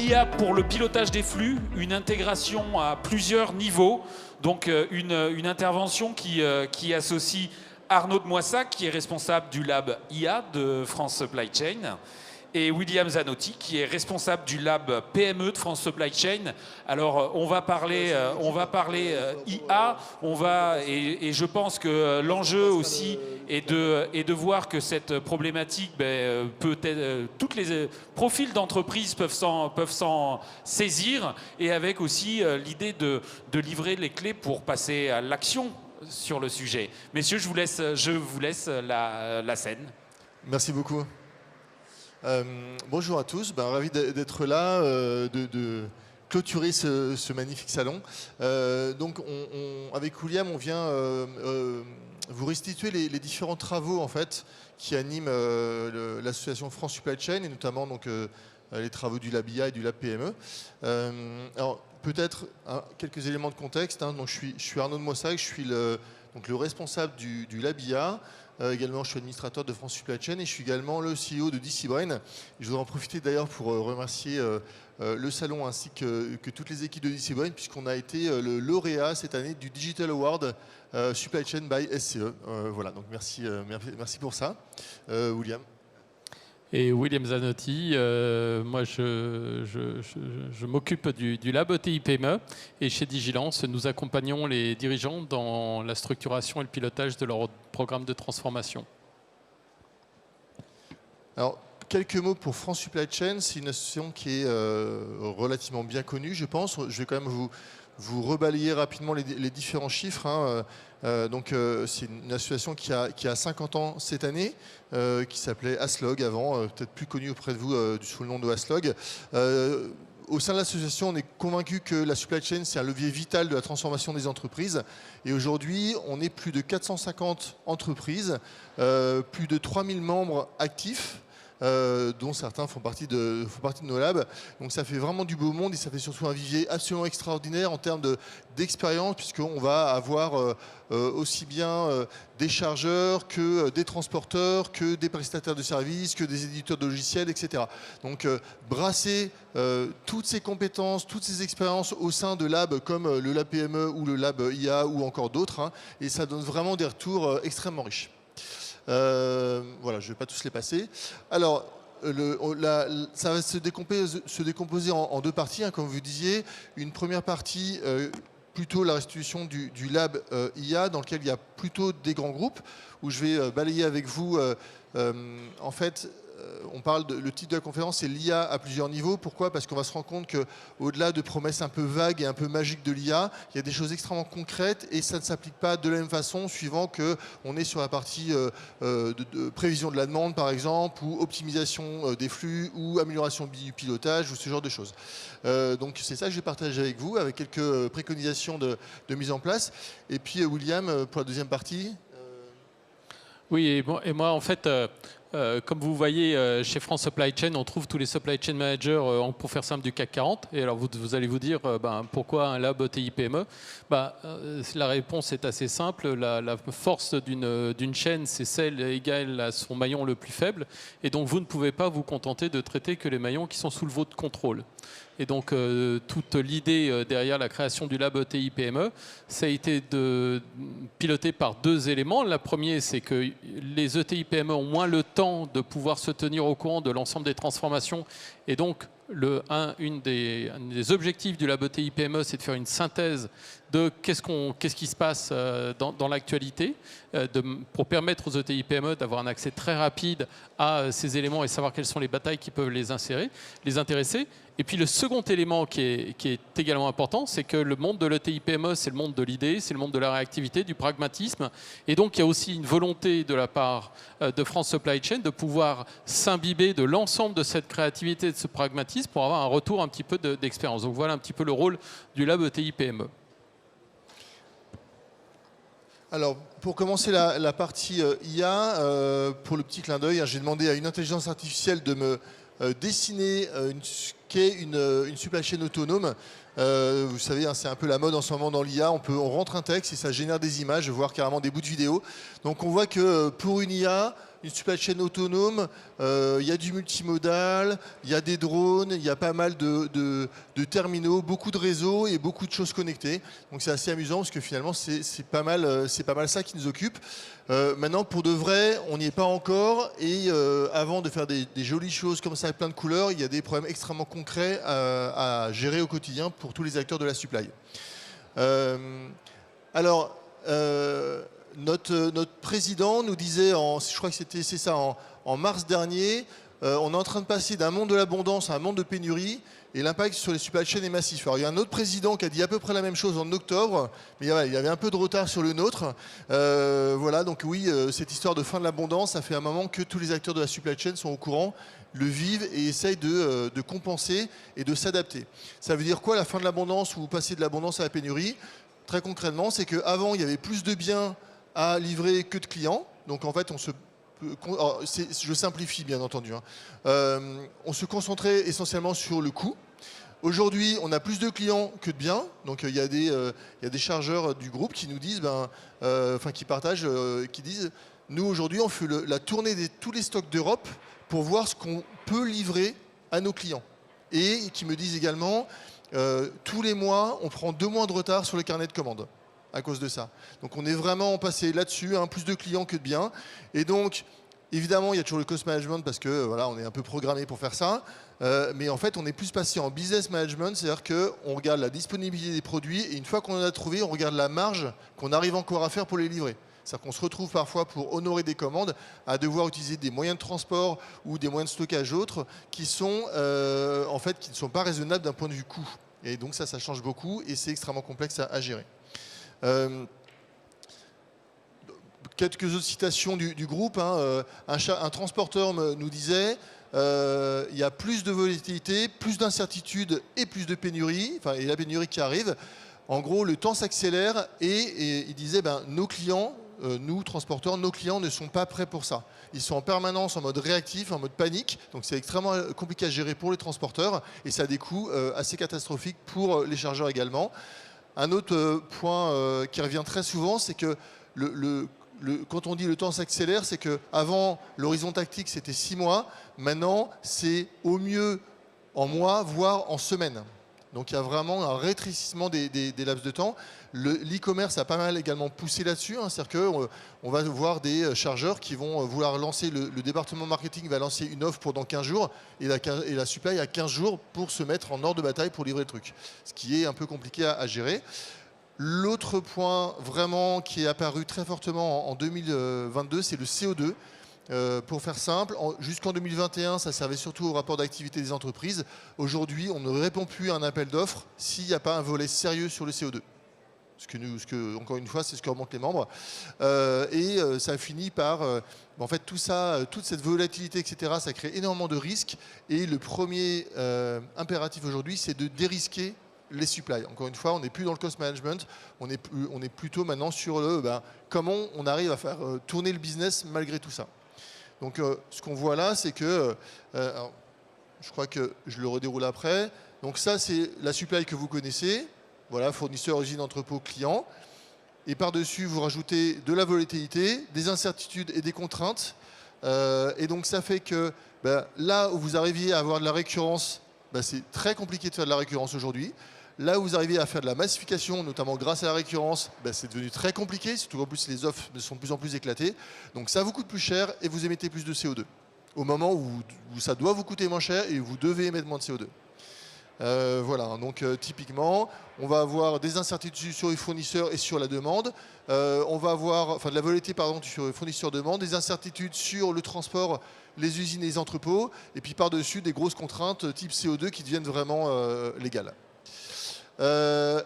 l'IA pour le pilotage des flux, une intégration à plusieurs niveaux, donc une intervention qui associe Arnaud de Moissac, qui est responsable du lab IA de France Supply Chain, et William Zanotti, qui est responsable du lab PME de France Supply Chain. Alors, on va parler IA, et je pense que l'enjeu aussi est de voir que cette problématique, tous les profils d'entreprise peuvent s'en saisir, et avec aussi l'idée de livrer les clés pour passer à l'action sur le sujet. Messieurs, je vous laisse la scène. Merci beaucoup. Bonjour à tous, ravi d'être là, de clôturer ce magnifique salon. Donc avec William, on vient vous restituer les différents travaux en fait, qui animent l'association France Supply Chain, et notamment donc, les travaux du Lab IA et du Lab PME. Alors peut-être quelques éléments de contexte. Donc, je suis Arnaud de Moissac, je suis le responsable du Lab IA. Également, je suis administrateur de France Supply Chain, et je suis également le CEO de DC Brain. Je voudrais en profiter d'ailleurs pour remercier le salon ainsi que toutes les équipes de DC Brain, puisqu'on a été le lauréat cette année du Digital Award Supply Chain by SCE. Voilà, donc merci pour ça. William. Et William Zanotti, moi je m'occupe du lab ETI PME, et chez Digilance, nous accompagnons les dirigeants dans la structuration et le pilotage de leur programme de transformation. Alors, quelques mots pour France Supply Chain. C'est une association qui est relativement bien connue, je pense. Je vais quand même vous rebalayer rapidement les différents chiffres. C'est une association qui a 50 ans cette année, qui s'appelait Aslog avant, peut-être plus connue auprès de vous sous le nom de Aslog. Au sein de l'association, on est convaincu que la supply chain, c'est un levier vital de la transformation des entreprises. Et aujourd'hui, on est plus de 450 entreprises, plus de 3000 membres actifs, dont certains font partie de nos labs. Donc ça fait vraiment du beau monde, et ça fait surtout un vivier absolument extraordinaire en termes d'expérience, puisqu'on va avoir aussi bien des chargeurs que des transporteurs, que des prestataires de services, que des éditeurs de logiciels, etc. Donc brasser toutes ces compétences, toutes ces expériences au sein de labs comme le lab PME ou le lab IA ou encore d'autres, et ça donne vraiment des retours extrêmement riches. Voilà, je ne vais pas tous les passer. Alors, ça va se décomposer en deux parties, comme vous disiez. Une première partie, plutôt la restitution du lab IA, dans lequel il y a plutôt des grands groupes, où je vais balayer avec vous, en fait, on parle le titre de la conférence, c'est l'IA à plusieurs niveaux. Pourquoi? Parce qu'on va se rendre compte qu'au-delà de promesses un peu vagues et un peu magiques de l'IA, il y a des choses extrêmement concrètes, et ça ne s'applique pas de la même façon suivant qu'on est sur la partie de prévision de la demande, par exemple, ou optimisation des flux, ou amélioration du pilotage, ou ce genre de choses. Donc c'est ça que j'ai partagé avec vous, avec quelques préconisations de mise en place. Et puis William, pour la deuxième partie. Oui, et moi en fait, comme vous voyez, chez France Supply Chain, on trouve tous les supply chain managers, pour faire simple, du CAC 40. Et alors vous allez vous dire, pourquoi un lab ETI PME? La réponse est assez simple. La force d'une chaîne, c'est celle égale à son maillon le plus faible. Et donc vous ne pouvez pas vous contenter de traiter que les maillons qui sont sous votre contrôle. Et donc, toute l'idée derrière la création du lab ETI PME, ça a été piloté par deux éléments. La première, c'est que les ETI PME ont moins le temps de pouvoir se tenir au courant de l'ensemble des transformations. Et donc, un des objectifs du lab ETI PME, c'est de faire une synthèse de qu'est-ce qui se passe dans l'actualité, pour permettre aux ETI PME d'avoir un accès très rapide à ces éléments et savoir quelles sont les batailles qui peuvent les intéresser. Et puis le second élément qui est également important, c'est que le monde de l'ETI PME, c'est le monde de l'idée, c'est le monde de la réactivité, du pragmatisme. Et donc il y a aussi une volonté de la part de France Supply Chain de pouvoir s'imbiber de l'ensemble de cette créativité et de ce pragmatisme pour avoir un retour un petit peu d'expérience. Donc voilà un petit peu le rôle du lab ETI PME. Alors, pour commencer la partie IA, pour le petit clin d'œil, j'ai demandé à une intelligence artificielle de me dessiner une supply chain autonome. Vous savez, hein, c'est un peu la mode en ce moment dans l'IA. On rentre un texte et ça génère des images, voire carrément des bouts de vidéo. Donc on voit que pour une IA, une supply chain autonome, il y a du multimodal, il y a des drones, il y a pas mal de terminaux, beaucoup de réseaux et beaucoup de choses connectées. Donc c'est assez amusant parce que finalement c'est pas mal ça qui nous occupe. Maintenant, pour de vrai, on n'y est pas encore. Et avant de faire des jolies choses comme ça avec plein de couleurs, il y a des problèmes extrêmement concrets à gérer au quotidien pour tous les acteurs de la supply. Notre président nous disait, je crois que c'est ça, en mars dernier, on est en train de passer d'un monde de l'abondance à un monde de pénurie et l'impact sur les supply chains est massif. Alors il y a un autre président qui a dit à peu près la même chose en octobre, mais il y avait un peu de retard sur le nôtre. Voilà, donc oui, cette histoire de fin de l'abondance, ça fait un moment que tous les acteurs de la supply chain sont au courant, le vivent et essayent de compenser et de s'adapter. Ça veut dire quoi la fin de l'abondance ou passer de l'abondance à la pénurie? Très concrètement, c'est qu'avant, il y avait plus de biens à livrer que de clients. Donc en fait, je simplifie bien entendu. On se concentrait essentiellement sur le coût. Aujourd'hui, on a plus de clients que de biens. Donc il y a des chargeurs du groupe qui nous disent, qui partagent, qui disent, nous aujourd'hui, on fait la tournée de tous les stocks d'Europe pour voir ce qu'on peut livrer à nos clients. Et qui me disent également, tous les mois, on prend 2 mois de retard sur les carnets de commandes à cause de ça. Donc on est vraiment passé là-dessus, plus de clients que de biens. Et donc, évidemment, il y a toujours le cost management parce que voilà, on est un peu programmé pour faire ça. Mais en fait, on est plus passé en business management, c'est-à-dire qu'on regarde la disponibilité des produits et une fois qu'on en a trouvé, on regarde la marge qu'on arrive encore à faire pour les livrer. C'est-à-dire qu'on se retrouve parfois pour honorer des commandes à devoir utiliser des moyens de transport ou des moyens de stockage autres qui sont qui ne sont pas raisonnables d'un point de vue coût. Et donc ça change beaucoup et c'est extrêmement complexe à gérer. Quelques autres citations du groupe. Un transporteur nous disait il y a plus de volatilité, plus d'incertitude et plus de pénurie, et la pénurie qui arrive. En gros, le temps s'accélère et il disait nos clients, nous transporteurs, nos clients ne sont pas prêts pour ça. Ils sont en permanence en mode réactif, en mode panique, donc c'est extrêmement compliqué à gérer pour les transporteurs et ça a des coûts assez catastrophiques pour les chargeurs également. Un autre point qui revient très souvent, c'est que quand on dit le temps s'accélère, c'est qu'avant, l'horizon tactique, c'était 6 mois. Maintenant, c'est au mieux en mois, voire en semaines. Donc il y a vraiment un rétrécissement des laps de temps. L'e-commerce a pas mal également poussé là-dessus. C'est-à-dire qu'on va voir des chargeurs qui vont vouloir lancer, le département marketing va lancer une offre pendant 15 jours et la supply a 15 jours pour se mettre en ordre de bataille pour livrer le truc. Ce qui est un peu compliqué à gérer. L'autre point vraiment qui est apparu très fortement en 2022, c'est le CO2. Pour faire simple, jusqu'en 2021, ça servait surtout au rapport d'activité des entreprises. Aujourd'hui, on ne répond plus à un appel d'offres s'il n'y a pas un volet sérieux sur le CO2. Encore une fois, c'est ce que remontent les membres. Ça finit par... en fait, tout ça, toute cette volatilité, etc., ça crée énormément de risques. Et le premier impératif aujourd'hui, c'est de dérisquer les supplies. Encore une fois, on n'est plus dans le cost management, on est plutôt maintenant sur comment on arrive à faire tourner le business malgré tout ça. Donc ce qu'on voit là, c'est que, je crois que je le redéroule après, donc ça c'est la supply que vous connaissez, voilà, fournisseur, usine, entrepôt, client, et par-dessus vous rajoutez de la volatilité, des incertitudes et des contraintes, et donc ça fait que là où vous arriviez à avoir de la récurrence, c'est très compliqué de faire de la récurrence aujourd'hui. Là où vous arrivez à faire de la massification, notamment grâce à la récurrence, c'est devenu très compliqué, surtout en plus les offres sont de plus en plus éclatées. Donc ça vous coûte plus cher et vous émettez plus de CO2. Au moment où ça doit vous coûter moins cher et vous devez émettre moins de CO2. Voilà, donc typiquement, on va avoir des incertitudes sur les fournisseurs et sur la demande. On va avoir, de la volatilité sur les fournisseurs-demande, des incertitudes sur le transport, les usines et les entrepôts, et puis par-dessus des grosses contraintes type CO2 qui deviennent vraiment légales.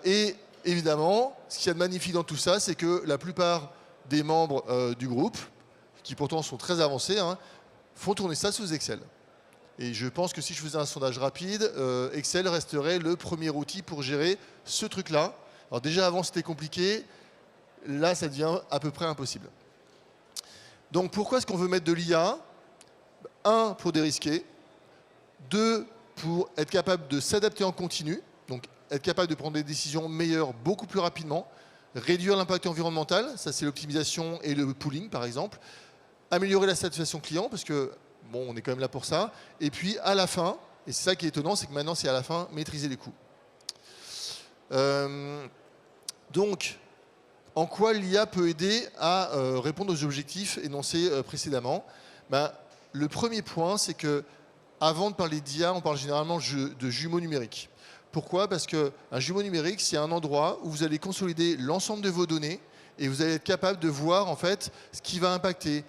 Et évidemment, ce qu'il y a de magnifique dans tout ça, c'est que la plupart des membres du groupe, qui pourtant sont très avancés, font tourner ça sous Excel. Et je pense que si je faisais un sondage rapide, Excel resterait le premier outil pour gérer ce truc-là. Alors déjà avant c'était compliqué, là ça devient à peu près impossible. Donc pourquoi est-ce qu'on veut mettre de l'IA ? 1, pour dérisquer. 2, pour être capable de s'adapter en continu. Donc être capable de prendre des décisions meilleures beaucoup plus rapidement, réduire l'impact environnemental, ça c'est l'optimisation et le pooling par exemple, améliorer la satisfaction client, parce que bon, on est quand même là pour ça, et puis à la fin, et c'est ça qui est étonnant, c'est que maintenant c'est à la fin, maîtriser les coûts. Donc, en quoi l'IA peut aider à répondre aux objectifs énoncés précédemment? Le premier point, c'est que avant de parler d'IA, on parle généralement de jumeaux numériques. Pourquoi? Parce qu'un jumeau numérique, c'est un endroit où vous allez consolider l'ensemble de vos données et vous allez être capable de voir en fait ce qui va impacter,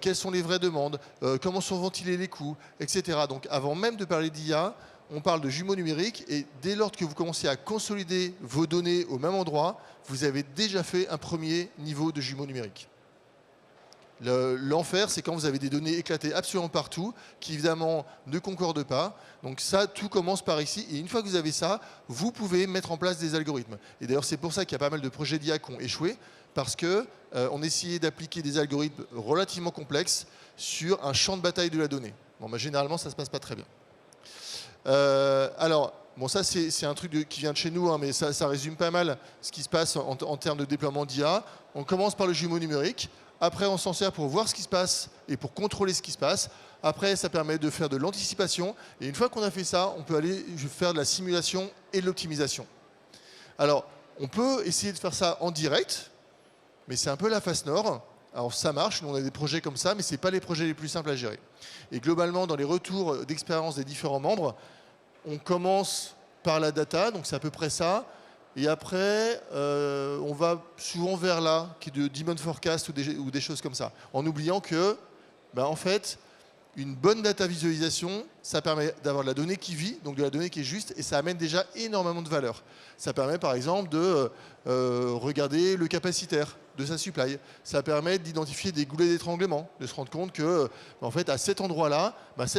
quelles sont les vraies demandes, comment sont ventilés les coûts, etc. Donc avant même de parler d'IA, on parle de jumeaux numériques et dès lors que vous commencez à consolider vos données au même endroit, vous avez déjà fait un premier niveau de jumeaux numériques. L'enfer, c'est quand vous avez des données éclatées absolument partout, qui évidemment ne concordent pas. Donc ça, tout commence par ici. Et une fois que vous avez ça, vous pouvez mettre en place des algorithmes. Et d'ailleurs, c'est pour ça qu'il y a pas mal de projets d'IA qui ont échoué, parce qu'on essayait d'appliquer des algorithmes relativement complexes sur un champ de bataille de la donnée. Bon, généralement, ça ne se passe pas très bien. Alors, bon, ça, c'est un truc qui vient de chez nous, hein, mais ça résume pas mal ce qui se passe en termes de déploiement d'IA. On commence par le jumeau numérique. Après, on s'en sert pour voir ce qui se passe et pour contrôler ce qui se passe. Après, ça permet de faire de l'anticipation. Et une fois qu'on a fait ça, on peut aller faire de la simulation et de l'optimisation. Alors, on peut essayer de faire ça en direct, mais c'est un peu la face nord. Alors, ça marche, nous on a des projets comme ça, mais ce n'est pas les projets les plus simples à gérer. Et globalement, dans les retours d'expérience des différents membres, on commence par la data, donc c'est à peu près ça. Et après, on va souvent vers là, qui est de demand forecast ou des choses comme ça, en oubliant que, en fait, une bonne data visualisation, ça permet d'avoir de la donnée qui vit, donc de la donnée qui est juste, et ça amène déjà énormément de valeur. Ça permet par exemple de regarder le capacitaire de sa supply. Ça permet d'identifier des goulets d'étranglement, de se rendre compte que, en fait, à cet endroit-là,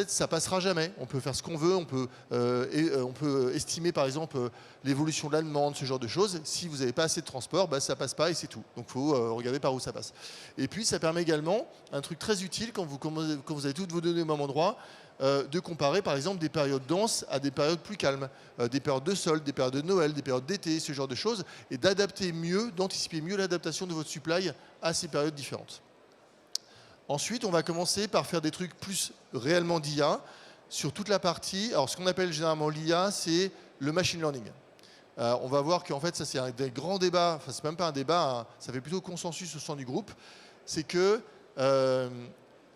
ça passera jamais. On peut faire ce qu'on veut, on peut estimer par exemple l'évolution de la demande, ce genre de choses. Si vous n'avez pas assez de transport, ça passe pas et c'est tout. Donc il faut regarder par où ça passe. Et puis ça permet également un truc très utile quand vous avez toutes vos données au même endroit, de comparer par exemple des périodes denses à des périodes plus calmes, des périodes de solde, des périodes de Noël, des périodes d'été, ce genre de choses, et d'adapter mieux, d'anticiper mieux l'adaptation de votre supply à ces périodes différentes. Ensuite, on va commencer par faire des trucs plus réellement d'IA sur toute la partie. Alors, ce qu'on appelle généralement l'IA, c'est le machine learning. On va voir qu'en fait, ça c'est un des grands débats, enfin c'est même pas un débat, hein, ça fait plutôt consensus au sein du groupe, c'est que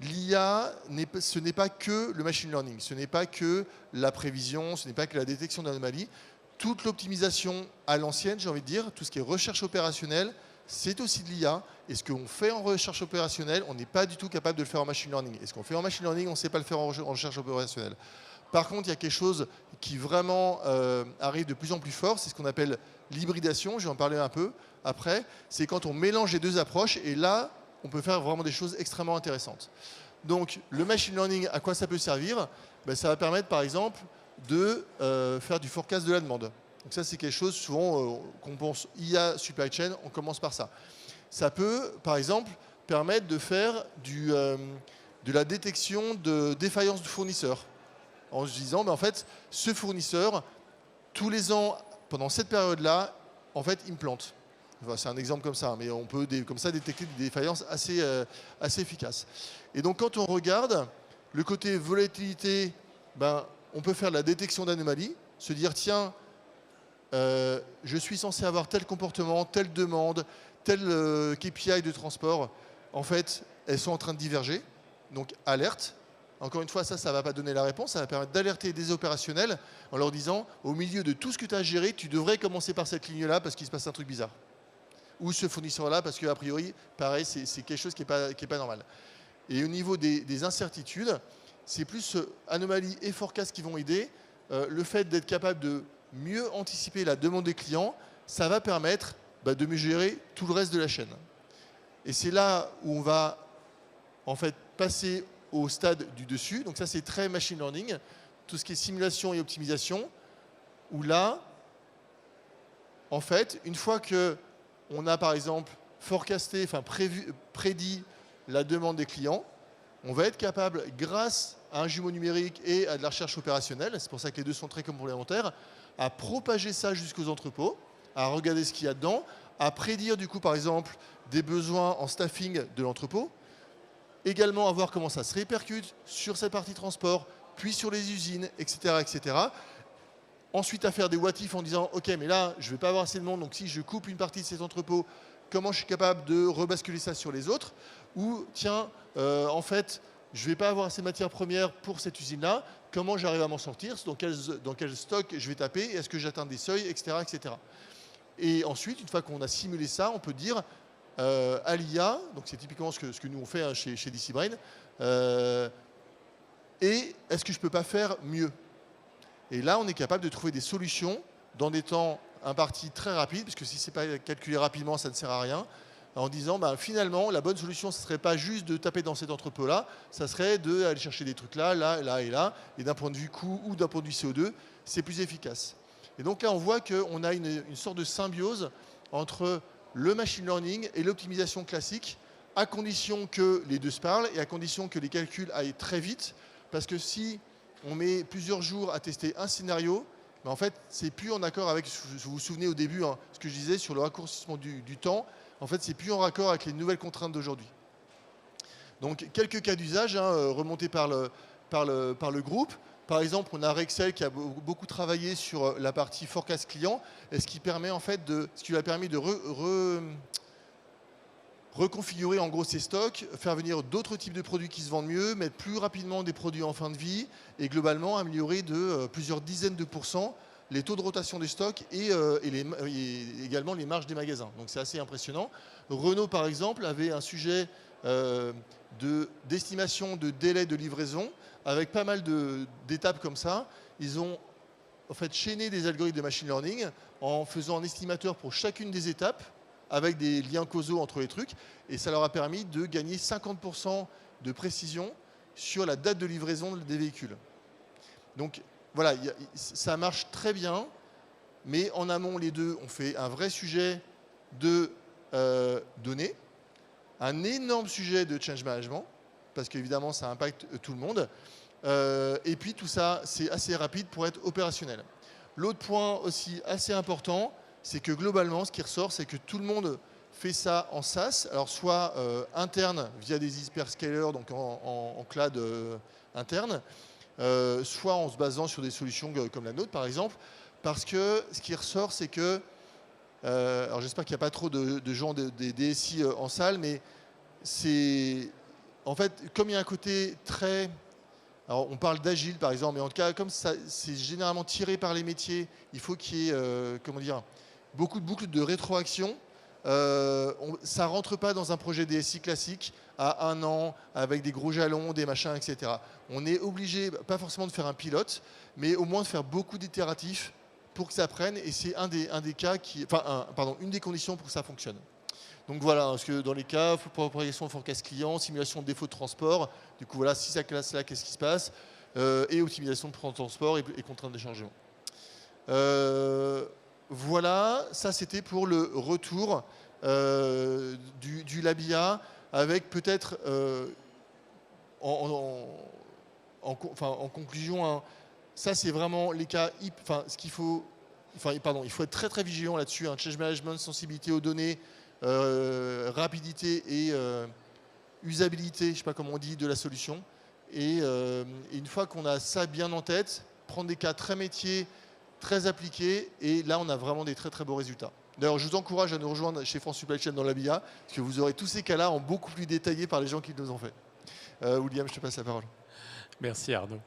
l'IA, ce n'est pas que le machine learning, ce n'est pas que la prévision, ce n'est pas que la détection d'anomalies. Toute l'optimisation à l'ancienne, j'ai envie de dire, tout ce qui est recherche opérationnelle, c'est aussi de l'IA. Et ce qu'on fait en recherche opérationnelle, on n'est pas du tout capable de le faire en machine learning. Et ce qu'on fait en machine learning, on ne sait pas le faire en recherche opérationnelle. Par contre, il y a quelque chose qui vraiment arrive de plus en plus fort, c'est ce qu'on appelle l'hybridation, je vais en parler un peu après. C'est quand on mélange les deux approches, et là, on peut faire vraiment des choses extrêmement intéressantes. Donc, le machine learning, à quoi ça peut servir? Ça va permettre, par exemple, de faire du forecast de la demande. Donc ça, c'est quelque chose, souvent, qu'on pense IA supply chain, on commence par ça. Ça peut, par exemple, permettre de faire de la détection de défaillance du fournisseur. En se disant, en fait, ce fournisseur, tous les ans, pendant cette période-là, en fait, il me plante. Enfin, c'est un exemple comme ça, mais on peut comme ça détecter des défaillances assez efficaces. Et donc, quand on regarde le côté volatilité, on peut faire de la détection d'anomalies, se dire, tiens, je suis censé avoir tel comportement, telle demande, tel KPI de transport. En fait, elles sont en train de diverger. Donc, alerte. Encore une fois, ça ne va pas donner la réponse. Ça va permettre d'alerter des opérationnels en leur disant, au milieu de tout ce que tu as géré, tu devrais commencer par cette ligne-là parce qu'il se passe un truc bizarre. Ou ce fournisseur-là, parce qu'a priori, pareil, c'est quelque chose qui n'est pas normal. Et au niveau des incertitudes, c'est plus anomalies et forecast qui vont aider. Le fait d'être capable de mieux anticiper la demande des clients, ça va permettre de mieux gérer tout le reste de la chaîne. Et c'est là où on va en fait passer au stade du dessus. Donc ça, c'est très machine learning, tout ce qui est simulation et optimisation, où là, en fait, une fois qu'on a par exemple forecasté, enfin prédit la demande des clients, on va être capable, grâce à un jumeau numérique et à de la recherche opérationnelle, c'est pour ça que les deux sont très complémentaires, à propager ça jusqu'aux entrepôts, à regarder ce qu'il y a dedans, à prédire du coup par exemple des besoins en staffing de l'entrepôt, également à voir comment ça se répercute sur cette partie transport, puis sur les usines, etc. etc. Ensuite à faire des what-if en disant ok mais là je ne vais pas avoir assez de monde, donc si je coupe une partie de cet entrepôt, comment je suis capable de rebasculer ça sur les autres, ou tiens en fait je ne vais pas avoir assez de matières premières pour cette usine-là, comment j'arrive à m'en sortir, dans quel stock je vais taper, est-ce que j'atteins des seuils, etc., etc. Et ensuite, une fois qu'on a simulé ça, on peut dire à l'IA, donc c'est typiquement ce que nous on fait chez DC Brain, et est-ce que je ne peux pas faire mieux? Et là, on est capable de trouver des solutions dans des temps impartis très rapides, parce que si ce n'est pas calculé rapidement, ça ne sert à rien, en disant finalement la bonne solution ce ne serait pas juste de taper dans cet entrepôt-là, ça serait d'aller chercher des trucs là, là et là, et d'un point de vue coût ou d'un point de vue CO2, c'est plus efficace. Et donc là on voit qu'on a une sorte de symbiose entre le machine learning et l'optimisation classique, à condition que les deux se parlent et à condition que les calculs aillent très vite, parce que si on met plusieurs jours à tester un scénario, en fait c'est plus en accord avec, vous vous souvenez au début, ce que je disais sur le raccourcissement du temps. En fait, c'est plus en raccord avec les nouvelles contraintes d'aujourd'hui. Donc, quelques cas d'usage remontés par le groupe. Par exemple, on a Rexel qui a beaucoup travaillé sur la partie forecast client, et ce qui lui a permis de reconfigurer en gros ses stocks, faire venir d'autres types de produits qui se vendent mieux, mettre plus rapidement des produits en fin de vie, et globalement améliorer de plusieurs dizaines de pourcents les taux de rotation des stocks et également les marges des magasins. Donc c'est assez impressionnant. Renault, par exemple, avait un sujet d'estimation de délai de livraison avec pas mal d'étapes comme ça. Ils ont en fait chaîné des algorithmes de machine learning en faisant un estimateur pour chacune des étapes avec des liens causaux entre les trucs. Et ça leur a permis de gagner 50% de précision sur la date de livraison des véhicules. Donc, voilà, ça marche très bien, mais en amont, les deux, on fait un vrai sujet de données, un énorme sujet de change management, parce qu'évidemment, ça impacte tout le monde. Et puis, tout ça, c'est assez rapide pour être opérationnel. L'autre point aussi assez important, c'est que globalement, ce qui ressort, c'est que tout le monde fait ça en SaaS, alors soit interne via des hyperscalers, donc en cloud interne, soit en se basant sur des solutions comme la nôtre par exemple, parce que ce qui ressort c'est que, alors j'espère qu'il n'y a pas trop de gens des DSI en salle, mais c'est en fait comme il y a un côté très, alors on parle d'agile par exemple, mais en tout cas comme ça c'est généralement tiré par les métiers, il faut qu'il y ait comment dire, beaucoup de boucles de rétroaction. Ça ne rentre pas dans un projet DSI classique à 1 an avec des gros jalons, des machins, etc. On est obligé, pas forcément de faire un pilote, mais au moins de faire beaucoup d'itératifs pour que ça prenne. Et c'est un des cas une des conditions pour que ça fonctionne. Donc voilà, parce que dans les cas, propagation forecast client, simulation de défaut de transport. Du coup voilà, si ça classe là, qu'est-ce qui se passe, et optimisation de transport et contraintes de chargement. Voilà, ça c'était pour le retour du LabIA, avec peut-être en conclusion, ça c'est vraiment les cas, ce qu'il faut, il faut être très très vigilant là-dessus, change management, sensibilité aux données, rapidité et usabilité, je ne sais pas comment on dit, de la solution. Et une fois qu'on a ça bien en tête, prendre des cas très métiers, très appliqués, et là on a vraiment des très très beaux résultats. D'ailleurs, je vous encourage à nous rejoindre chez France Supply Chain dans l'ABIA, parce que vous aurez tous ces cas-là en beaucoup plus détaillé par les gens qui nous ont fait. William, je te passe la parole. Merci Arnaud.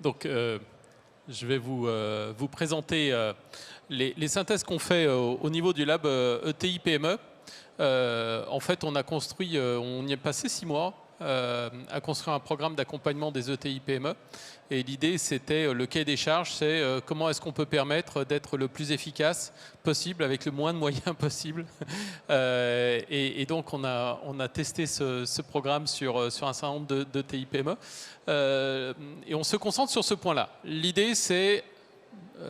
Donc, je vais vous présenter les synthèses qu'on fait au niveau du lab ETI PME. En fait, on y est passé 6 mois à construire un programme d'accompagnement des ETI PME. Et l'idée, c'était le cahier des charges, c'est comment est-ce qu'on peut permettre d'être le plus efficace possible avec le moins de moyens possible. Et donc, on a testé ce programme sur un certain nombre d'ETI PME. Et on se concentre sur ce point-là. L'idée, c'est,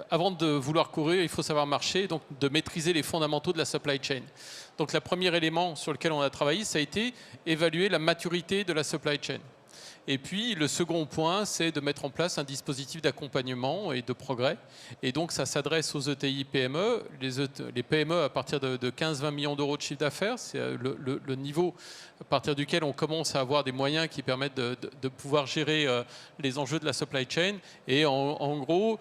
avant de vouloir courir, il faut savoir marcher, donc de maîtriser les fondamentaux de la supply chain. Donc, le premier élément sur lequel on a travaillé, ça a été évaluer la maturité de la supply chain. Et puis, le second point, c'est de mettre en place un dispositif d'accompagnement et de progrès. Et donc, ça s'adresse aux ETI PME. Les PME à partir de 15-20 millions d'euros de chiffre d'affaires, c'est le niveau à partir duquel on commence à avoir des moyens qui permettent de pouvoir gérer les enjeux de la supply chain. Et en gros,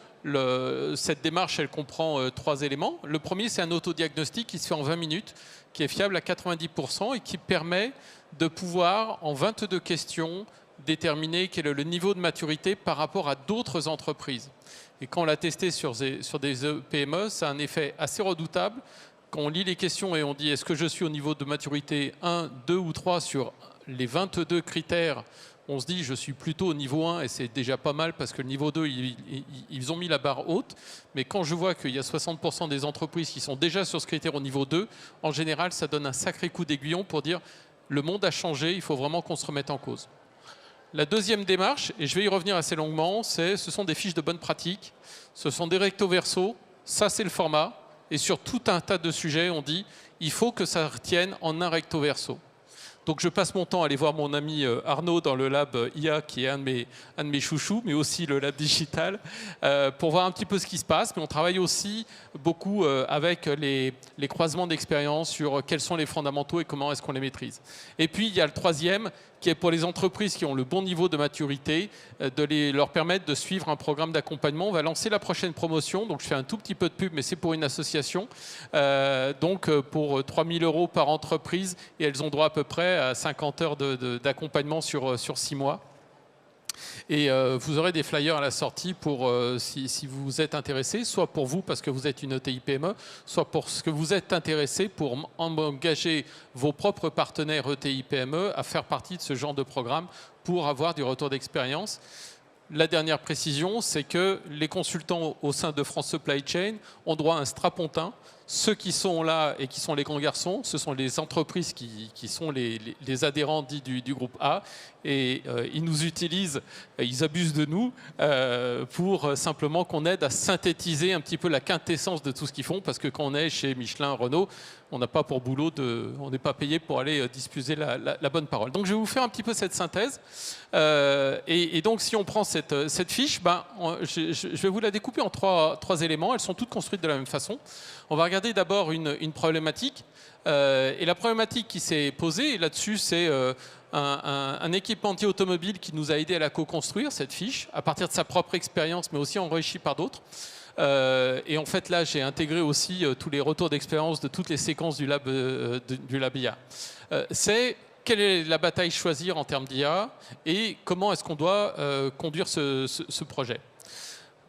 cette démarche, elle comprend 3 éléments. Le premier, c'est un autodiagnostic qui se fait en 20 minutes, qui est fiable à 90% et qui permet de pouvoir, en 22 questions, déterminer quel est le niveau de maturité par rapport à d'autres entreprises. Et quand on l'a testé sur des PME, ça a un effet assez redoutable. Quand on lit les questions et on dit est-ce que je suis au niveau de maturité 1, 2 ou 3 sur les 22 critères, on se dit je suis plutôt au niveau 1 et c'est déjà pas mal parce que le niveau 2, ils ont mis la barre haute. Mais quand je vois qu'il y a 60% des entreprises qui sont déjà sur ce critère au niveau 2, en général, ça donne un sacré coup d'aiguillon pour dire le monde a changé, il faut vraiment qu'on se remette en cause. La deuxième démarche, et je vais y revenir assez longuement, ce sont des fiches de bonne pratique, ce sont des recto verso, ça c'est le format, et sur tout un tas de sujets, on dit il faut que ça retienne en un recto verso. Donc je passe mon temps à aller voir mon ami Arnaud dans le lab IA, qui est un de mes chouchous, mais aussi le lab digital, pour voir un petit peu ce qui se passe. Mais on travaille aussi beaucoup avec les croisements d'expérience sur quels sont les fondamentaux et comment est-ce qu'on les maîtrise. Et puis il y a le troisième, qui est pour les entreprises qui ont le bon niveau de maturité, de leur permettre de suivre un programme d'accompagnement. On va lancer la prochaine promotion, donc je fais un tout petit peu de pub, mais c'est pour une association, donc pour 3 000 € par entreprise, et elles ont droit à peu près à 50 heures d'accompagnement sur 6 mois. Et vous aurez des flyers à la sortie pour si vous êtes intéressé, soit pour vous parce que vous êtes une ETI PME, soit pour ce que vous êtes intéressé pour engager vos propres partenaires ETI PME à faire partie de ce genre de programme pour avoir du retour d'expérience. La dernière précision, c'est que les consultants au sein de France Supply Chain ont droit à un strapontin. Ceux qui sont là et qui sont les grands garçons, ce sont les entreprises qui sont les adhérents dits du groupe A. Et ils nous utilisent, ils abusent de nous pour simplement qu'on aide à synthétiser un petit peu la quintessence de tout ce qu'ils font. Parce que quand on est chez Michelin, Renault, on n'a pas pour boulot, on n'est pas payé pour aller diffuser la bonne parole. Donc je vais vous faire un petit peu cette synthèse. Et donc si on prend cette fiche, je vais vous la découper en trois éléments. Elles sont toutes construites de la même façon. On va regarder d'abord une problématique. Et la problématique qui s'est posée, et là-dessus, c'est un équipementier automobile qui nous a aidé à la co-construire, cette fiche, à partir de sa propre expérience, mais aussi enrichie par d'autres. Et en fait, là, j'ai intégré aussi tous les retours d'expérience de toutes les séquences du lab IA. C'est quelle est la bataille choisir en termes d'IA et comment est-ce qu'on doit conduire ce projet.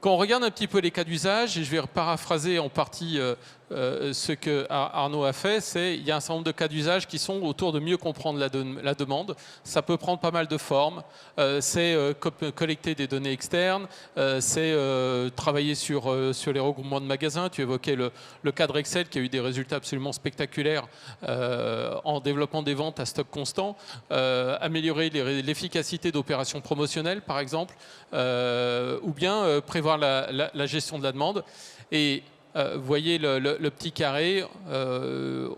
Quand on regarde un petit peu les cas d'usage, et je vais paraphraser en partie ce que Arnaud a fait, c'est il y a un certain nombre de cas d'usage qui sont autour de mieux comprendre la demande. Ça peut prendre pas mal de formes. C'est collecter des données externes, c'est travailler sur les regroupements de magasins. Tu évoquais le cadre Excel qui a eu des résultats absolument spectaculaires en développant des ventes à stock constant, améliorer l'efficacité d'opérations promotionnelles par exemple, ou bien prévoir la gestion de la demande. Et vous voyez le petit carré, le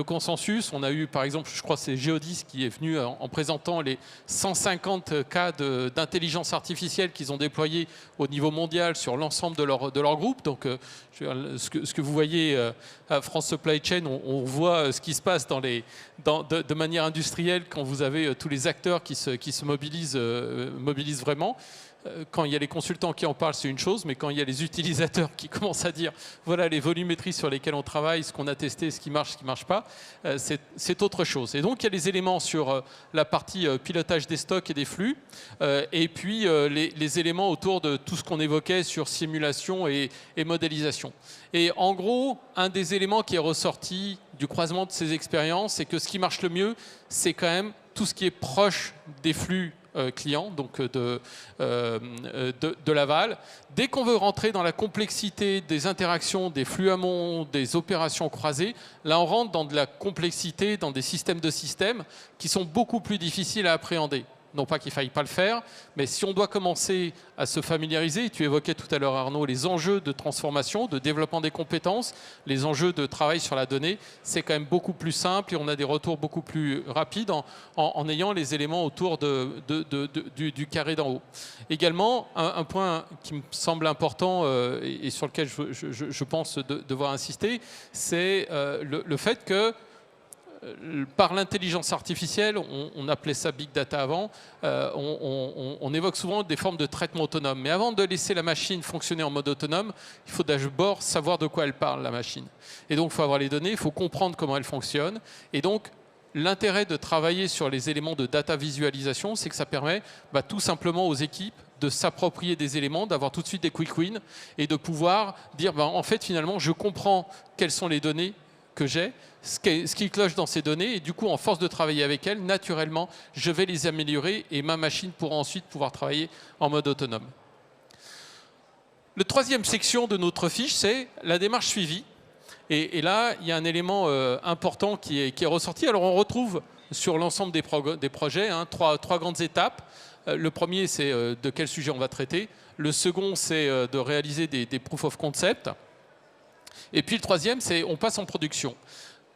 consensus, on a eu par exemple, je crois que c'est Geodis qui est venu en présentant les 150 cas d'intelligence artificielle qu'ils ont déployés au niveau mondial sur l'ensemble de leur groupe. Donc ce que vous voyez à France Supply Chain, on voit ce qui se passe de manière industrielle quand vous avez tous les acteurs qui se mobilisent vraiment. Quand il y a les consultants qui en parlent, c'est une chose, mais quand il y a les utilisateurs qui commencent à dire voilà les volumétries sur lesquelles on travaille, ce qu'on a testé, ce qui marche pas, c'est autre chose. Et donc il y a les éléments sur la partie pilotage des stocks et des flux, et puis les éléments autour de tout ce qu'on évoquait sur simulation et modélisation. Et en gros, un des éléments qui est ressorti du croisement de ces expériences, c'est que ce qui marche le mieux, c'est quand même tout ce qui est proche des flux clients, donc de l'aval. Dès qu'on veut rentrer dans la complexité des interactions, des flux amont, des opérations croisées, là on rentre dans de la complexité, dans des systèmes de systèmes qui sont beaucoup plus difficiles à appréhender. non pas qu'il ne faille pas le faire, mais si on doit commencer à se familiariser, tu évoquais tout à l'heure Arnaud, les enjeux de transformation, de développement des compétences, les enjeux de travail sur la donnée, c'est quand même beaucoup plus simple et on a des retours beaucoup plus rapides en ayant les éléments autour du carré d'en haut. Également, un point qui me semble important et sur lequel je pense devoir insister, c'est le fait que par l'intelligence artificielle, on appelait ça big data avant, on évoque souvent des formes de traitement autonome. Mais avant de laisser la machine fonctionner en mode autonome, il faut d'abord savoir de quoi elle parle, la machine. Et donc, il faut avoir les données, il faut comprendre comment elle fonctionne. Et donc, l'intérêt de travailler sur les éléments de data visualisation, c'est que ça permet tout simplement aux équipes de s'approprier des éléments, d'avoir tout de suite des quick wins et de pouvoir dire, en fait, finalement, je comprends quelles sont les données que j'ai, ce qui cloche dans ces données, et du coup, en force de travailler avec elles, naturellement, je vais les améliorer et ma machine pourra ensuite pouvoir travailler en mode autonome. La troisième section de notre fiche, c'est la démarche suivie. Et là, il y a un élément important qui est ressorti. Alors, on retrouve sur l'ensemble des projets trois grandes étapes. Le premier, c'est de quel sujet on va traiter. Le second, c'est de réaliser des proof of concept. Et puis le troisième, c'est on passe en production.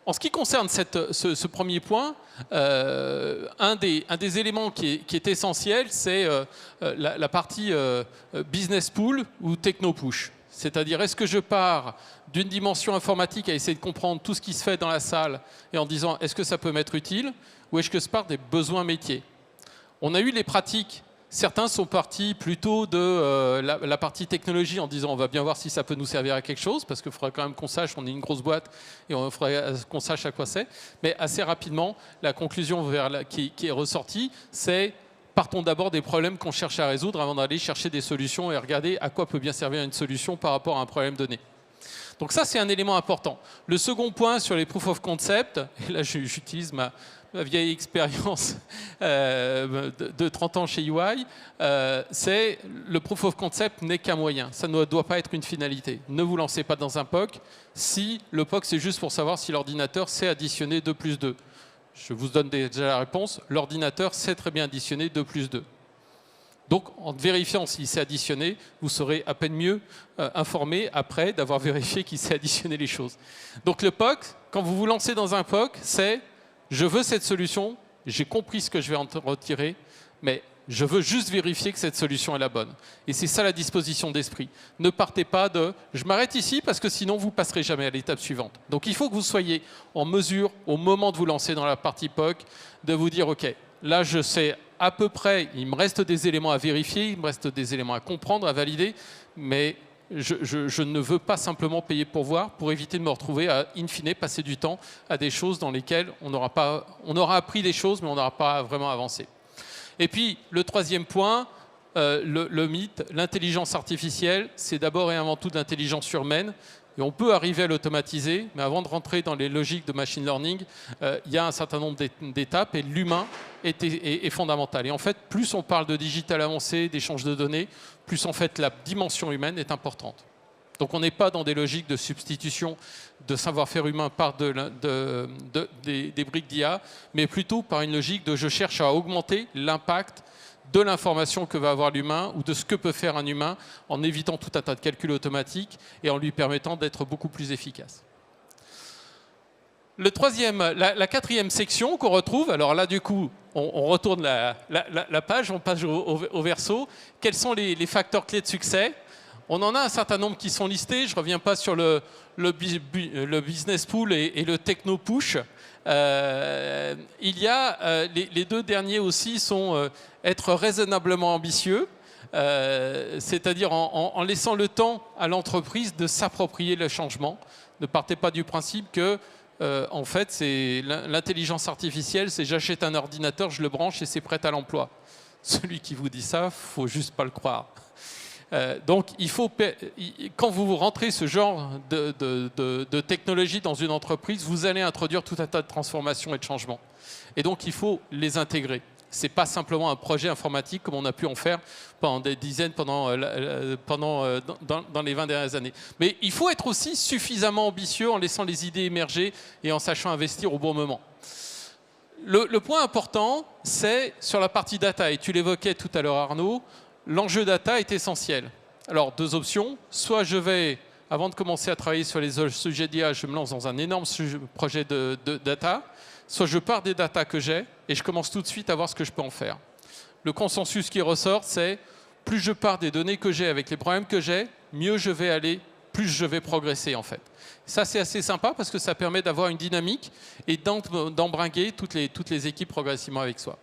En ce qui concerne ce premier point, un des éléments qui est essentiel, c'est la partie business pool ou techno push. C'est-à-dire, est-ce que je pars d'une dimension informatique à essayer de comprendre tout ce qui se fait dans la salle et en disant est-ce que ça peut m'être utile, ou est-ce que je pars des besoins métiers? On a eu les pratiques. Certains sont partis plutôt de la partie technologie en disant on va bien voir si ça peut nous servir à quelque chose, parce qu'il faudra quand même qu'on sache, on est une grosse boîte et il faudrait qu'on sache à quoi c'est. Mais assez rapidement, la conclusion qui est ressortie, c'est partons d'abord des problèmes qu'on cherche à résoudre avant d'aller chercher des solutions et regarder à quoi peut bien servir une solution par rapport à un problème donné. Donc ça, c'est un élément important. Le second point sur les proof of concept, et là j'utilise ma vieille expérience de 30 ans chez UI, c'est le proof of concept n'est qu'un moyen. Ça ne doit pas être une finalité. Ne vous lancez pas dans un POC si le POC, c'est juste pour savoir si l'ordinateur sait additionner 2 plus 2. Je vous donne déjà la réponse. L'ordinateur sait très bien additionner 2 plus 2. Donc, en vérifiant s'il sait additionner, vous serez à peine mieux informé après d'avoir vérifié qu'il sait additionner les choses. Donc, le POC, quand vous vous lancez dans un POC, c'est je veux cette solution, j'ai compris ce que je vais en retirer, mais je veux juste vérifier que cette solution est la bonne. Et c'est ça la disposition d'esprit. Ne partez pas de « je m'arrête ici parce que sinon vous ne passerez jamais à l'étape suivante ». Donc il faut que vous soyez en mesure, au moment de vous lancer dans la partie POC, de vous dire « ok, là je sais à peu près, il me reste des éléments à vérifier, il me reste des éléments à comprendre, à valider, mais je ne veux pas simplement payer pour voir pour éviter de me retrouver à, in fine, passer du temps à des choses dans lesquelles on aura appris des choses, mais on n'aura pas vraiment avancé. Et puis, le troisième point, le mythe, l'intelligence artificielle, c'est d'abord et avant tout de l'intelligence humaine. Et on peut arriver à l'automatiser, mais avant de rentrer dans les logiques de machine learning, il y a un certain nombre d'étapes et l'humain est fondamental. Et en fait, plus on parle de digital avancé, d'échange de données, plus en fait la dimension humaine est importante. Donc on n'est pas dans des logiques de substitution de savoir-faire humain par des briques d'IA, mais plutôt par une logique de je cherche à augmenter l'impact de l'information que va avoir l'humain ou de ce que peut faire un humain en évitant tout un tas de calculs automatiques et en lui permettant d'être beaucoup plus efficace. La quatrième section qu'on retrouve, alors là du coup on retourne la page, on passe au verso. Quels sont les facteurs clés de succès? On en a un certain nombre qui sont listés, je ne reviens pas sur le business pool et le techno push. Il y a les deux derniers aussi sont être raisonnablement ambitieux, c'est-à-dire en laissant le temps à l'entreprise de s'approprier le changement. Ne partez pas du principe que en fait c'est l'intelligence artificielle, c'est j'achète un ordinateur, je le branche et c'est prêt à l'emploi. Celui qui vous dit ça, il ne faut juste pas le croire. Donc, quand vous rentrez ce genre de technologie dans une entreprise, vous allez introduire tout un tas de transformations et de changements. Et donc, il faut les intégrer. Ce n'est pas simplement un projet informatique comme on a pu en faire pendant des dizaines, dans les 20 dernières années. Mais il faut être aussi suffisamment ambitieux en laissant les idées émerger et en sachant investir au bon moment. Le point important, c'est sur la partie data, et tu l'évoquais tout à l'heure Arnaud, l'enjeu data est essentiel. Alors, 2 options, soit je vais, avant de commencer à travailler sur les sujets d'IA, je me lance dans un énorme projet de data, soit je pars des data que j'ai, et je commence tout de suite à voir ce que je peux en faire. Le consensus qui ressort, c'est plus je pars des données que j'ai avec les problèmes que j'ai, mieux je vais aller, plus je vais progresser en fait. Ça, c'est assez sympa parce que ça permet d'avoir une dynamique et d'embringuer toutes les équipes progressivement avec soi.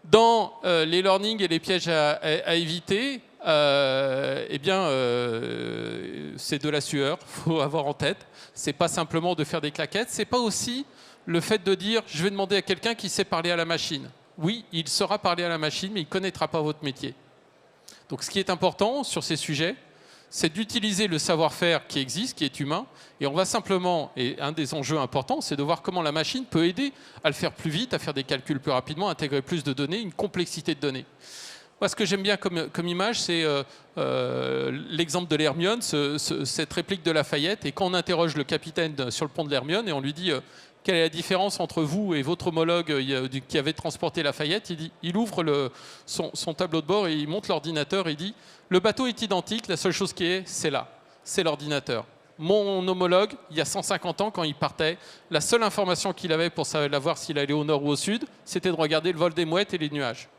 Dans les learnings et les pièges à éviter, c'est de la sueur, il faut avoir en tête. C'est pas simplement de faire des claquettes, c'est pas aussi le fait de dire je vais demander à quelqu'un qui sait parler à la machine. Oui, il saura parler à la machine, mais il ne connaîtra pas votre métier. Donc ce qui est important sur ces sujets, c'est d'utiliser le savoir-faire qui existe, qui est humain, et on va simplement, et un des enjeux importants, c'est de voir comment la machine peut aider à le faire plus vite, à faire des calculs plus rapidement, à intégrer plus de données, une complexité de données. Moi, ce que j'aime bien comme image, c'est l'exemple de l'Hermione, cette réplique de Lafayette, et quand on interroge le capitaine sur le pont de l'Hermione, et on lui dit quelle est la différence entre vous et votre homologue qui avait transporté Lafayette, il ouvre son tableau de bord et il monte l'ordinateur et il dit le bateau est identique, la seule chose qui est, c'est là, c'est l'ordinateur. Mon homologue, il y a 150 ans, quand il partait, la seule information qu'il avait pour savoir s'il allait au nord ou au sud, c'était de regarder le vol des mouettes et les nuages.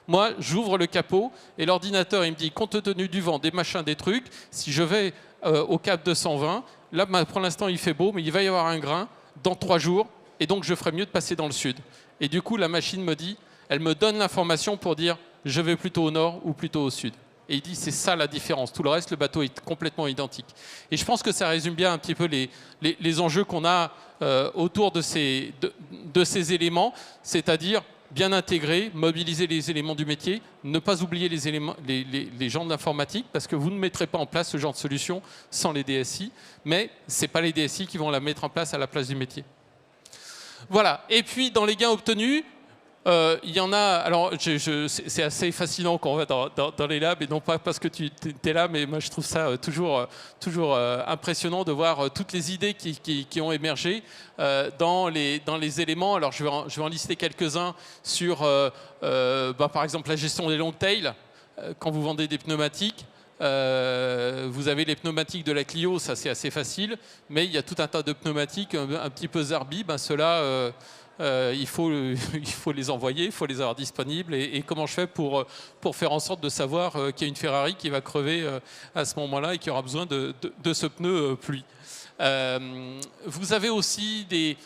Moi, j'ouvre le capot et l'ordinateur, il me dit, compte tenu du vent, des machins, des trucs, si je vais au cap 220, là, pour l'instant, il fait beau, mais il va y avoir un grain dans 3 jours, et donc je ferais mieux de passer dans le sud. Et du coup, la machine me dit, elle me donne l'information pour dire, je vais plutôt au nord ou plutôt au sud. Et il dit, c'est ça la différence. Tout le reste, le bateau est complètement identique. Et je pense que ça résume bien un petit peu les enjeux qu'on a autour de ces éléments, c'est-à-dire bien intégrer, mobiliser les éléments du métier, ne pas oublier les gens de l'informatique, parce que vous ne mettrez pas en place ce genre de solution sans les DSI, mais ce n'est pas les DSI qui vont la mettre en place à la place du métier. Voilà. Et puis, dans les gains obtenus, il y en a, alors c'est assez fascinant quand on va dans les labs, et non pas parce que tu es là, mais moi je trouve ça toujours impressionnant de voir toutes les idées qui ont émergé dans les éléments. Alors je vais en lister quelques-uns sur par exemple la gestion des long tails. Quand vous vendez des pneumatiques, vous avez les pneumatiques de la Clio, ça c'est assez facile, mais il y a tout un tas de pneumatiques un petit peu zarbi, ceux-là il faut les envoyer, il faut les avoir disponibles, et comment je fais pour faire en sorte de savoir qu'il y a une Ferrari qui va crever à ce moment-là et qui aura besoin de ce pneu pluie. Vous avez aussi des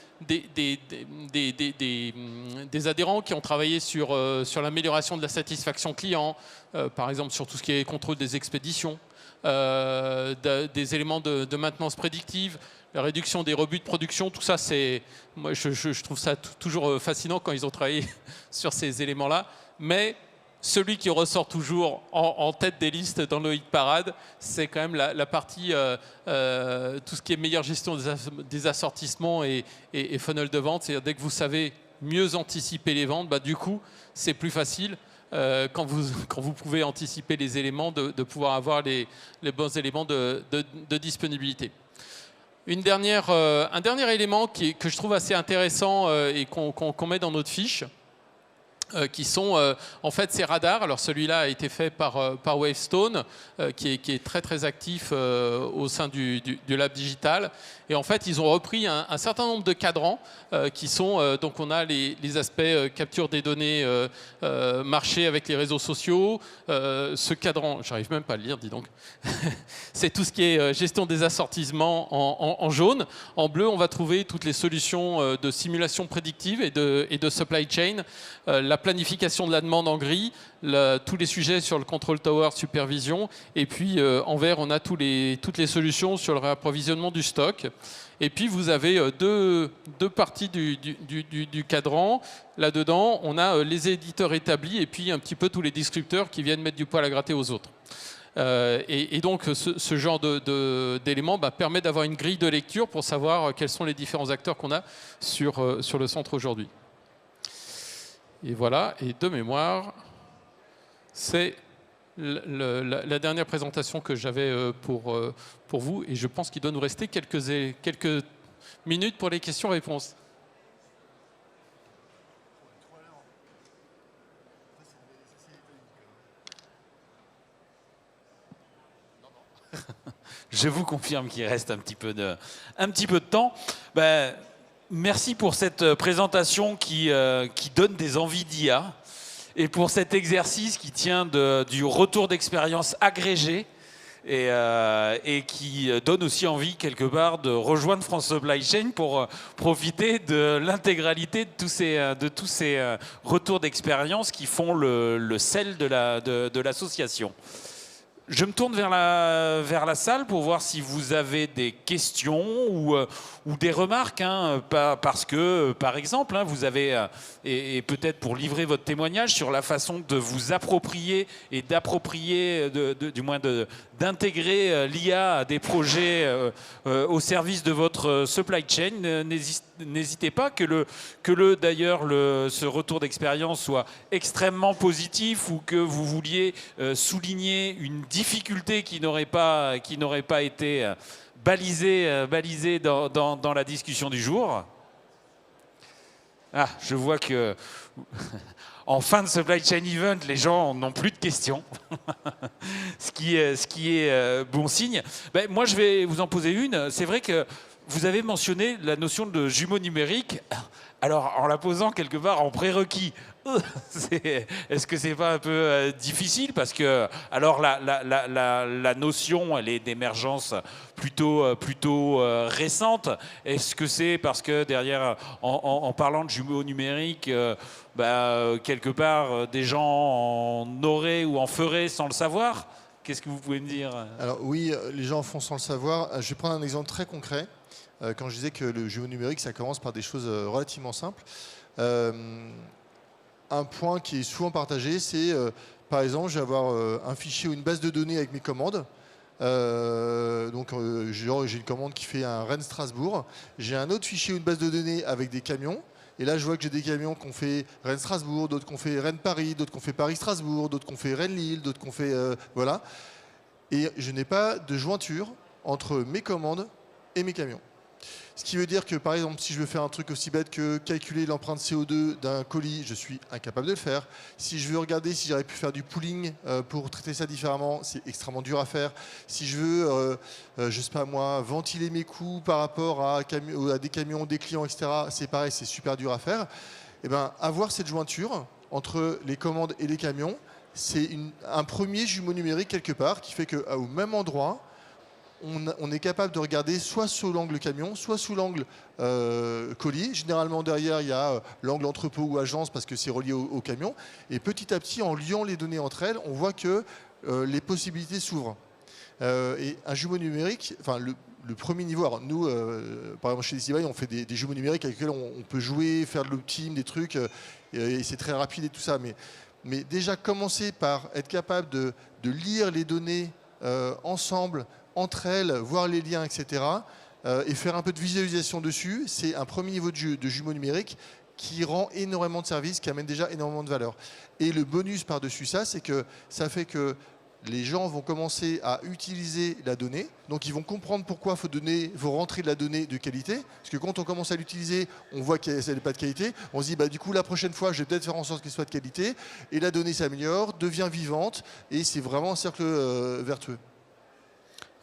adhérents qui ont travaillé sur l'amélioration de la satisfaction client, par exemple sur tout ce qui est contrôle des expéditions, des éléments de maintenance prédictive, la réduction des rebuts de production, tout ça, moi je trouve ça toujours fascinant quand ils ont travaillé sur ces éléments-là. Mais celui qui ressort toujours en tête des listes dans le hit parade, c'est quand même la partie, tout ce qui est meilleure gestion des assortissements et funnel de vente. C'est-à-dire dès que vous savez mieux anticiper les ventes, du coup, c'est plus facile. Quand vous pouvez anticiper les éléments, de pouvoir avoir les bons éléments de disponibilité. Un dernier élément que je trouve assez intéressant et qu'on met dans notre fiche, qui sont en fait ces radars. Alors celui-là a été fait par Wavestone, qui est très très actif au sein du lab digital. Et en fait, ils ont repris un certain nombre de cadrans qui sont, donc on a les aspects capture des données marché avec les réseaux sociaux. Ce cadran, j'arrive même pas à le lire, dis donc. C'est tout ce qui est gestion des assortissements en jaune. En bleu, on va trouver toutes les solutions de simulation prédictive et de supply chain. La planification de la demande en gris, tous les sujets sur le control tower supervision, et puis en vert on a toutes les solutions sur le réapprovisionnement du stock. Et puis vous avez deux parties du cadran. Là-dedans, on a les éditeurs établis et puis un petit peu tous les disrupteurs qui viennent mettre du poil à gratter aux autres. Et donc ce genre d'éléments permet d'avoir une grille de lecture pour savoir quels sont les différents acteurs qu'on a sur le centre aujourd'hui. Et voilà, et de mémoire, c'est la dernière présentation que j'avais pour vous, et je pense qu'il doit nous rester quelques minutes pour les questions-réponses. Je vous confirme qu'il reste un petit peu de temps. Ben, merci pour cette présentation qui donne des envies d'IA et pour cet exercice qui tient du retour d'expérience agrégé et qui donne aussi envie quelque part de rejoindre France Supply Chain pour profiter de l'intégralité de tous ces retours d'expérience qui font le sel de l'association. Je me tourne vers la salle pour voir si vous avez des questions ou des remarques, hein, parce que, par exemple, hein, vous avez, et peut-être pour livrer votre témoignage sur la façon de vous approprier et d'approprier, du moins d'intégrer l'IA à des projets au service de votre supply chain. N'hésitez pas d'ailleurs ce retour d'expérience soit extrêmement positif ou que vous vouliez souligner une difficulté qui n'aurait pas été balisée dans la discussion du jour. Ah, je vois que en fin de Supply Chain Event, les gens n'ont plus de questions, ce qui est bon signe. Ben, moi, je vais vous en poser une. C'est vrai que vous avez mentionné la notion de jumeau numérique. Alors, en la posant quelque part en prérequis, est-ce que c'est pas un peu difficile? Parce que, alors, la notion, elle est d'émergence plutôt récente. Est-ce que c'est parce que derrière, en parlant de jumeaux numériques, quelque part, des gens en auraient ou en feraient sans le savoir? Qu'est-ce que vous pouvez me dire? Alors oui, les gens en font sans le savoir. Je vais prendre un exemple très concret. Quand je disais que le jumeau numérique, ça commence par des choses relativement simples. Un point qui est souvent partagé, c'est par exemple, je vais avoir un fichier ou une base de données avec mes commandes. J'ai une commande qui fait un Rennes-Strasbourg. J'ai un autre fichier ou une base de données avec des camions. Et là, je vois que j'ai des camions qu'on fait Rennes-Strasbourg, d'autres qu'on fait Rennes-Paris, d'autres qu'on fait Paris-Strasbourg, d'autres qu'on fait Rennes-Lille, d'autres qu'on fait... voilà. Et je n'ai pas de jointure entre mes commandes et mes camions. Ce qui veut dire que, par exemple, si je veux faire un truc aussi bête que calculer l'empreinte CO2 d'un colis, je suis incapable de le faire. Si je veux regarder si j'aurais pu faire du pooling pour traiter ça différemment, c'est extrêmement dur à faire. Si je veux, je sais pas moi, ventiler mes coûts par rapport à des camions, des clients, etc., c'est pareil, c'est super dur à faire. Et ben, avoir cette jointure entre les commandes et les camions, c'est un premier jumeau numérique quelque part qui fait qu'au même endroit, on est capable de regarder soit sous l'angle camion, soit sous l'angle colis. Généralement, derrière, il y a l'angle entrepôt ou agence parce que c'est relié au camion. Et petit à petit, en liant les données entre elles, on voit que les possibilités s'ouvrent. Et un jumeau numérique, enfin le premier niveau, alors nous, par exemple chez DCBuy, on fait des jumeaux numériques avec lesquels on peut jouer, faire de l'optime, des trucs, et c'est très rapide et tout ça. Mais déjà, commencer par être capable de lire les données ensemble, entre elles, voir les liens, etc., et faire un peu de visualisation dessus, c'est un premier niveau de jumeau numérique qui rend énormément de services, qui amène déjà énormément de valeur. Et le bonus par-dessus ça, c'est que ça fait que les gens vont commencer à utiliser la donnée. Donc, ils vont comprendre pourquoi il faut rentrer de la donnée de qualité. Parce que quand on commence à l'utiliser, on voit qu'elle n'est pas de qualité. On se dit, du coup, la prochaine fois, je vais peut-être faire en sorte qu'elle soit de qualité. Et la donnée s'améliore, devient vivante. Et c'est vraiment un cercle vertueux.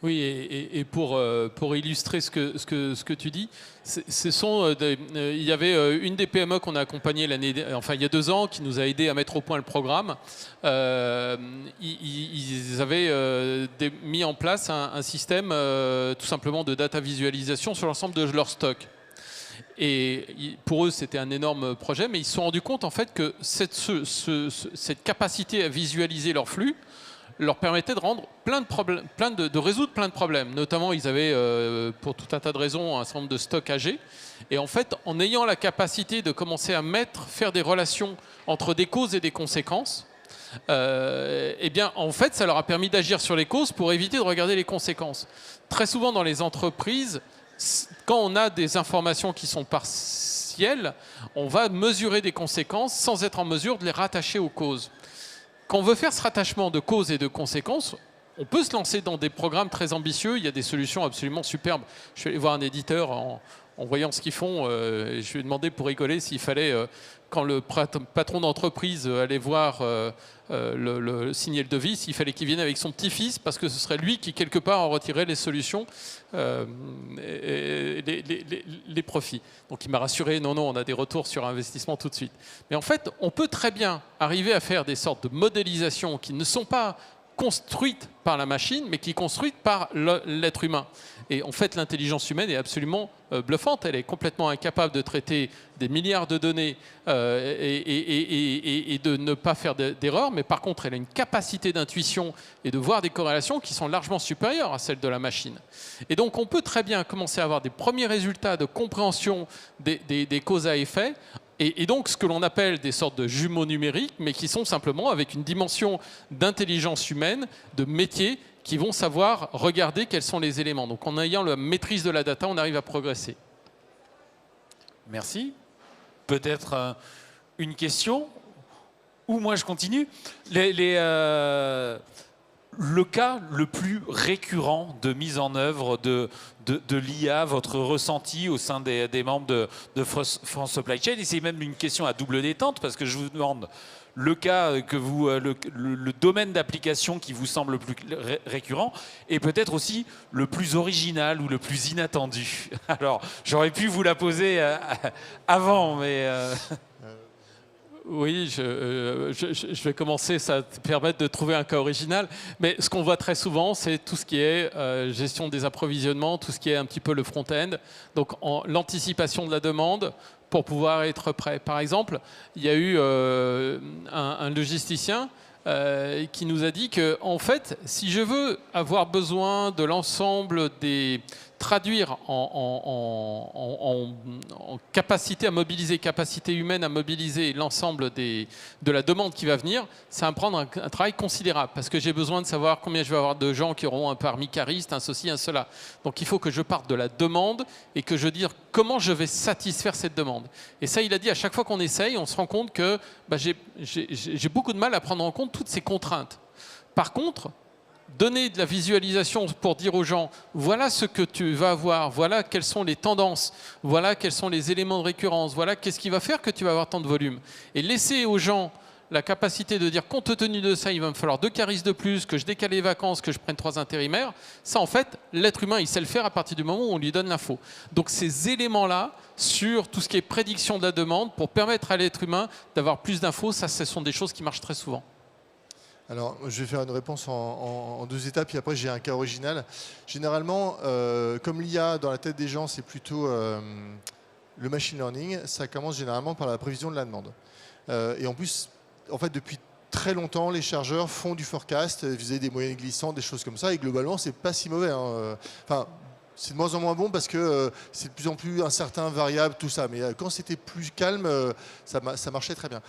Oui, et pour illustrer ce que tu dis, il y avait une des PME qu'on a accompagnée il y a 2 ans, qui nous a aidé à mettre au point le programme. Ils avaient mis en place un système tout simplement de data visualisation sur l'ensemble de leur stock. Et pour eux, c'était un énorme projet, mais ils se sont rendus compte en fait que cette capacité à visualiser leur flux leur permettait de résoudre plein de problèmes. Notamment, ils avaient, pour tout un tas de raisons, un certain nombre de stocks âgés. Et en fait, en ayant la capacité de commencer à faire des relations entre des causes et des conséquences, eh bien, en fait, ça leur a permis d'agir sur les causes pour éviter de regarder les conséquences. Très souvent, dans les entreprises, quand on a des informations qui sont partielles, on va mesurer des conséquences sans être en mesure de les rattacher aux causes. Quand on veut faire ce rattachement de causes et de conséquences, on peut se lancer dans des programmes très ambitieux. Il y a des solutions absolument superbes. Je suis allé voir un éditeur en voyant ce qu'ils font. Et je lui ai demandé pour rigoler s'il fallait, quand le patron d'entreprise allait voir signer le devis, s'il fallait qu'il vienne avec son petit-fils, parce que ce serait lui qui, quelque part, en retirait les solutions, et les profits. Donc il m'a rassuré, non, on a des retours sur investissement tout de suite. Mais en fait, on peut très bien arriver à faire des sortes de modélisations qui ne sont pas construites par la machine, mais qui sont construites par l'être humain. Et en fait, l'intelligence humaine est absolument bluffante. Elle est complètement incapable de traiter des milliards de données et de ne pas faire d'erreurs. Mais par contre, elle a une capacité d'intuition et de voir des corrélations qui sont largement supérieures à celles de la machine. Et donc, on peut très bien commencer à avoir des premiers résultats de compréhension des causes à effet. Et donc, ce que l'on appelle des sortes de jumeaux numériques, mais qui sont simplement avec une dimension d'intelligence humaine, de métier, qui vont savoir regarder quels sont les éléments. Donc, en ayant la maîtrise de la data, on arrive à progresser. Merci. Peut-être une question, ou moi je continue. Le cas le plus récurrent de mise en œuvre de l'IA, votre ressenti au sein des membres de France Supply Chain, et c'est même une question à double détente, parce que je vous demande le cas que vous, le domaine d'application qui vous semble le plus récurrent, et peut-être aussi le plus original ou le plus inattendu. Alors, j'aurais pu vous la poser avant, mais... Oui, je vais commencer, ça va te permettre de trouver un cas original. Mais ce qu'on voit très souvent, c'est tout ce qui est gestion des approvisionnements, tout ce qui est un petit peu le front-end. Donc l'anticipation de la demande pour pouvoir être prêt. Par exemple, il y a eu un logisticien qui nous a dit que, en fait, si je veux avoir besoin de l'ensemble des... traduire en capacité à mobiliser, capacité humaine à mobiliser l'ensemble de la demande qui va venir, ça va me prendre un travail considérable, parce que j'ai besoin de savoir combien je vais avoir de gens qui auront un permis cariste, un ceci, un cela. Donc il faut que je parte de la demande et que je dise comment je vais satisfaire cette demande. Et ça, il a dit, à chaque fois qu'on essaye, on se rend compte que j'ai beaucoup de mal à prendre en compte toutes ces contraintes. Par contre, donner de la visualisation pour dire aux gens, voilà ce que tu vas avoir, voilà quelles sont les tendances, voilà quels sont les éléments de récurrence, voilà qu'est-ce qui va faire que tu vas avoir tant de volume. Et laisser aux gens la capacité de dire, compte tenu de ça, il va me falloir 2 caristes de plus, que je décale les vacances, que je prenne 3 intérimaires. Ça, en fait, l'être humain, il sait le faire à partir du moment où on lui donne l'info. Donc ces éléments-là, sur tout ce qui est prédiction de la demande, pour permettre à l'être humain d'avoir plus d'infos, ça, ce sont des choses qui marchent très souvent. Alors, je vais faire une réponse en 2 étapes, puis après j'ai un cas original. Généralement, comme l'IA dans la tête des gens, c'est plutôt le machine learning, ça commence généralement par la prévision de la demande. Et en plus, en fait, depuis très longtemps, les chargeurs font du forecast, viser des moyennes glissantes, des choses comme ça, et globalement, c'est pas si mauvais. Hein. Enfin, c'est de moins en moins bon parce que c'est de plus en plus incertain, variable, tout ça. Mais quand c'était plus calme, ça marchait très bien.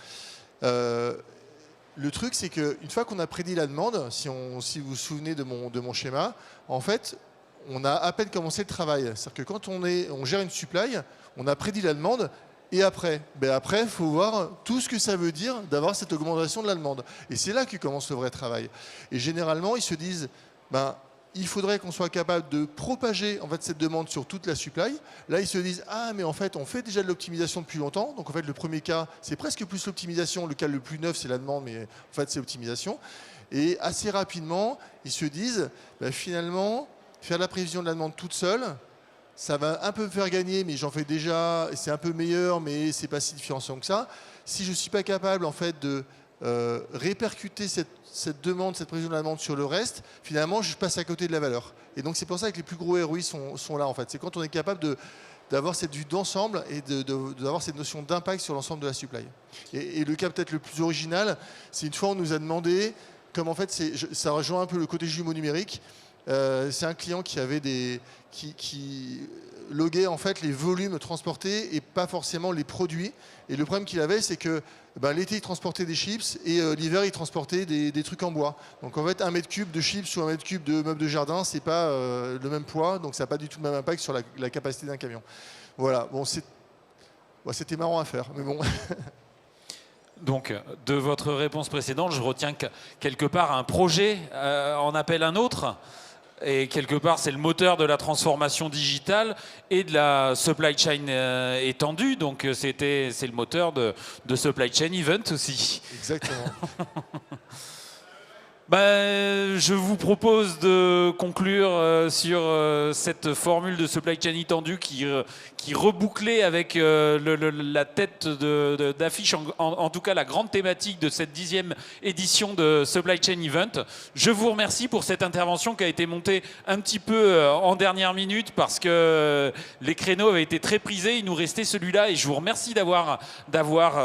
Le truc, c'est qu'une fois qu'on a prédit la demande, si vous vous souvenez de mon schéma, en fait, on a à peine commencé le travail. C'est-à-dire que quand on gère une supply, on a prédit la demande, et après, il faut voir tout ce que ça veut dire d'avoir cette augmentation de la demande. Et c'est là que commence le vrai travail. Et généralement, ils se disent, il faudrait qu'on soit capable de propager en fait, cette demande sur toute la supply. Là, ils se disent, ah, mais en fait, on fait déjà de l'optimisation depuis longtemps. Donc, en fait, le premier cas, c'est presque plus l'optimisation. Le cas le plus neuf, c'est la demande, mais en fait, c'est l'optimisation. Et assez rapidement, ils se disent, finalement, faire la prévision de la demande toute seule, ça va un peu me faire gagner, mais j'en fais déjà, c'est un peu meilleur, mais c'est pas si différenciant que ça. Si je ne suis pas capable, en fait, de répercuter cette demande, cette prévision de la demande sur le reste, finalement, je passe à côté de la valeur. Et donc, c'est pour ça que les plus gros ROI sont là, en fait. C'est quand on est capable d'avoir cette vue d'ensemble et d'avoir cette notion d'impact sur l'ensemble de la supply. Et le cas peut-être le plus original, c'est une fois on nous a demandé, comme en fait, ça rejoint un peu le côté jumeau numérique, c'est un client qui avait qui loguait en fait les volumes transportés et pas forcément les produits. Et le problème qu'il avait, c'est que l'été, il transportait des chips et l'hiver, il transportait des trucs en bois. Donc en fait, 1 mètre cube de chips ou 1 mètre cube de meubles de jardin, c'est pas le même poids, donc ça n'a pas du tout le même impact sur la capacité d'un camion. Voilà, bon, c'était marrant à faire, mais bon. Donc, de votre réponse précédente, je retiens que quelque part un projet en appelle un autre. Et quelque part, c'est le moteur de la transformation digitale et de la supply chain étendue. Donc, c'est le moteur de supply chain event aussi. Exactement. Je vous propose de conclure sur cette formule de supply chain étendue qui rebouclait avec la tête d'affiche, en tout cas la grande thématique de cette 10e édition de Supply Chain Event. Je vous remercie pour cette intervention qui a été montée un petit peu en dernière minute parce que les créneaux avaient été très prisés. Il nous restait celui-là et je vous remercie d'avoir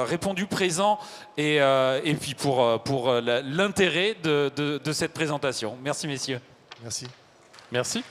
répondu présent et puis pour l'intérêt de cette présentation. Merci messieurs. Merci. Merci.